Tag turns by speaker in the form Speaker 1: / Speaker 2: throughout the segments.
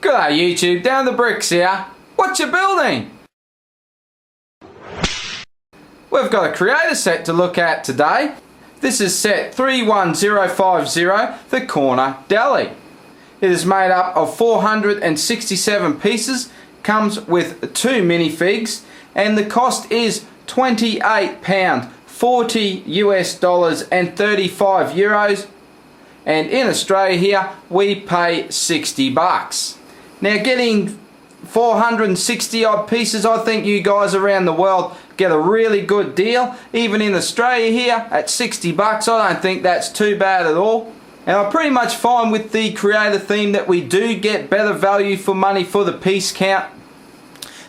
Speaker 1: G'day YouTube, Down the Bricks here. What you building? We've got a creator set to look at today. This is set 31050, the Corner Deli. It is made up of 467 pieces, comes with 2 minifigs, and the cost is £28, 40 US dollars and 35 euros. And in Australia here, we pay 60 bucks. Now getting 460 odd pieces, I think you guys around the world get a really good deal. Even in Australia here, at 60 bucks, I don't think that's too bad at all. And I pretty much find with the creator theme that we do get better value for money for the piece count.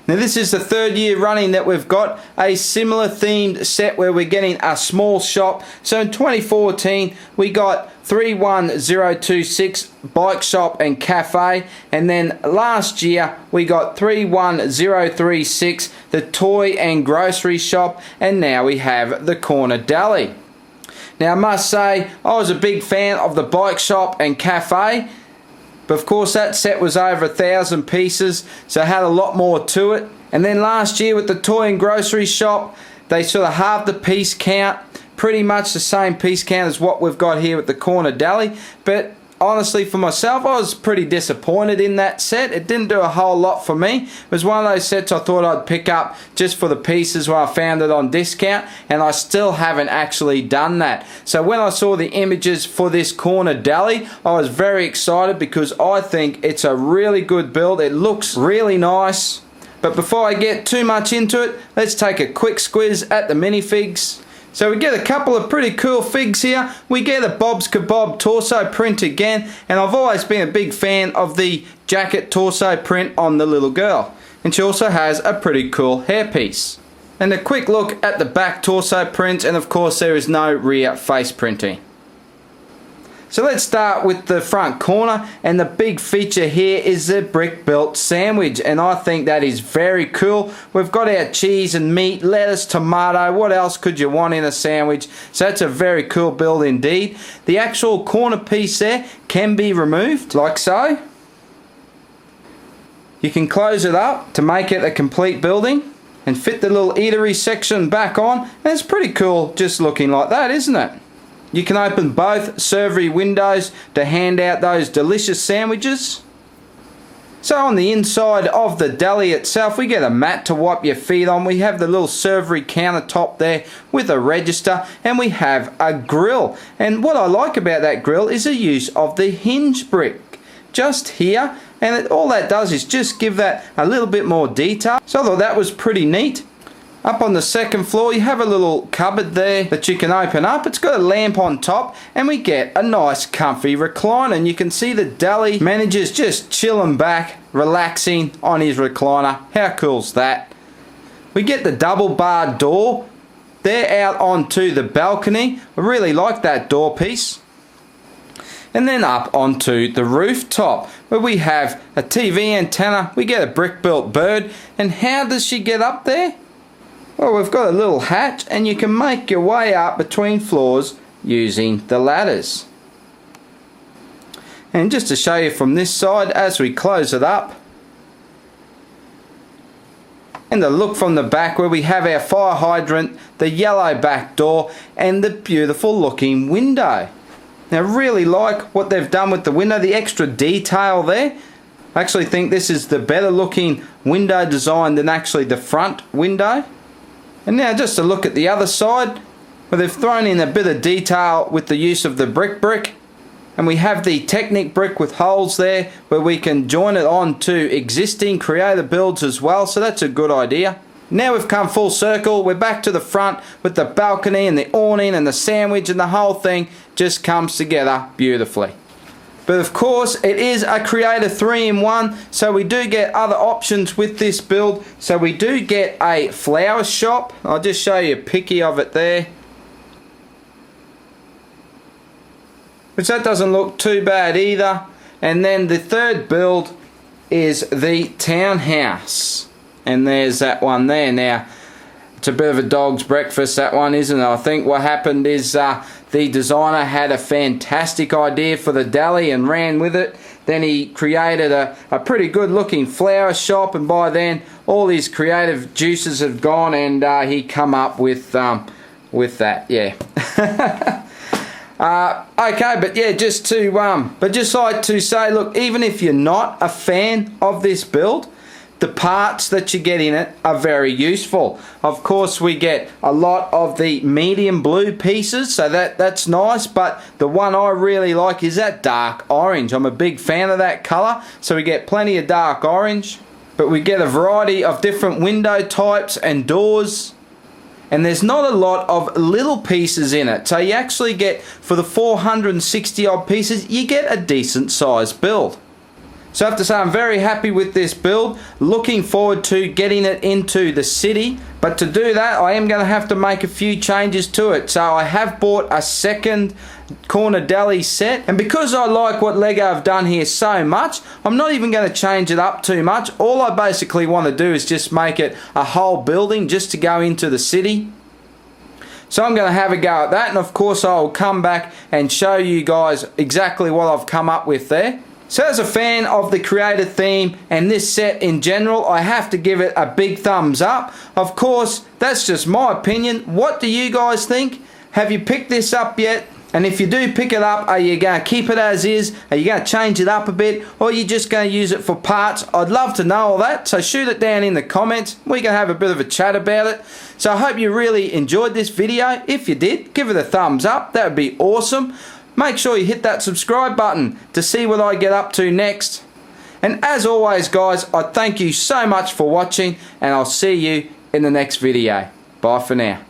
Speaker 1: Now this is the 3rd year running that we've got a similar themed set where we're getting a small shop. So in 2014 we got 31026 Bike Shop and Cafe, and then last year we got 31036 the Toy and Grocery Shop, and now we have the Corner Deli. Now I must say I was a big fan of the Bike Shop and Cafe, but of course that set was over 1,000 pieces, so it had a lot more to it. And then last year with the Toy and Grocery Shop, they sort of halved the piece count, pretty much the same piece count as what we've got here with the Corner Deli. But honestly for myself, I was pretty disappointed in that set. It didn't do a whole lot for me. It was one of those sets I thought I'd pick up just for the pieces where I found it on discount, and I still haven't actually done that. So when I saw the images for this Corner Deli, I was very excited because I think it's a really good build. It looks really nice. But before I get too much into it, let's take a quick squiz at the minifigs. So we get a couple of pretty cool figs here. We get a Bob's Kebab torso print again, and I've always been a big fan of the jacket torso print on the little girl. And she also has a pretty cool hairpiece. And a quick look at the back torso print, and of course there is no rear face printing. So let's start with the front corner, and the big feature here is the brick built sandwich, and I think that is very cool. We've got our cheese and meat, lettuce, tomato, what else could you want in a sandwich? So that's a very cool build indeed. The actual corner piece there can be removed like so. You can close it up to make it a complete building and fit the little eatery section back on, and it's pretty cool just looking like that, isn't it? You can open both servery windows to hand out those delicious sandwiches. So on the inside of the deli itself, we get a mat to wipe your feet on. We have the little servery countertop there with a register, and we have a grill. And what I like about that grill is the use of the hinge brick just here, and all that does is just give that a little bit more detail. So I thought that was pretty neat. Up on the second floor you have a little cupboard there that you can open up. It's got a lamp on top, and we get a nice comfy recliner, and you can see the deli manager's just chilling back, relaxing on his recliner. How cool's that? We get the double bar door there out onto the balcony. I really like that door piece. And then up onto the rooftop where we have a TV antenna. We get a brick built bird, and how does she get up there? Well, we've got a little hatch, and you can make your way up between floors using the ladders. And just to show you from this side as we close it up, and the look from the back where we have our fire hydrant, the yellow back door, and the beautiful looking window. Now I really like what they've done with the window, the extra detail there. I actually think this is the better looking window design than actually the front window. And now just to look at the other side, where they've thrown in a bit of detail with the use of the brick, and we have the Technic brick with holes there where we can join it on to existing creator builds as well, so that's a good idea. Now we've come full circle, we're back to the front with the balcony and the awning and the sandwich, and the whole thing just comes together beautifully. But of course it is a creator 3-in-1, so we do get other options with this build. So we do get a flower shop. I'll just show you a picky of it there, which that doesn't look too bad either. And then the third build is the townhouse, and there's that one there. Now it's a bit of a dog's breakfast, that one, isn't it? I think what happened is the designer had a fantastic idea for the deli and ran with it. Then he created a pretty good looking flower shop, and by then all his creative juices have gone, and he come up with that, yeah. Okay, but yeah, just like to say, look, even if you're not a fan of this build, the parts that you get in it are very useful. Of course, we get a lot of the medium blue pieces, so that's nice, but the one I really like is that dark orange. I'm a big fan of that color, so we get plenty of dark orange, but we get a variety of different window types and doors. And there's not a lot of little pieces in it, so you actually get, for the 460 odd pieces, you get a decent sized build. So I have to say I'm very happy with this build, looking forward to getting it into the city, but to do that I am going to have to make a few changes to it. So I have bought a second corner deli set, and because I like what Lego have done here so much, I'm not even going to change it up too much. All I basically want to do is just make it a whole building just to go into the city. So I'm going to have a go at that, and of course I'll come back and show you guys exactly what I've come up with there. So as a fan of the creator theme and this set in general, I have to give it a big thumbs up. Of course, that's just my opinion. What do you guys think? Have you picked this up yet? And if you do pick it up, are you going to keep it as is? Are you going to change it up a bit? Or are you just going to use it for parts? I'd love to know all that, so shoot it down in the comments. We can have a bit of a chat about it. So I hope you really enjoyed this video. If you did, give it a thumbs up. That would be awesome. Make sure you hit that subscribe button to see what I get up to next. And as always guys, I thank you so much for watching, and I'll see you in the next video. Bye for now.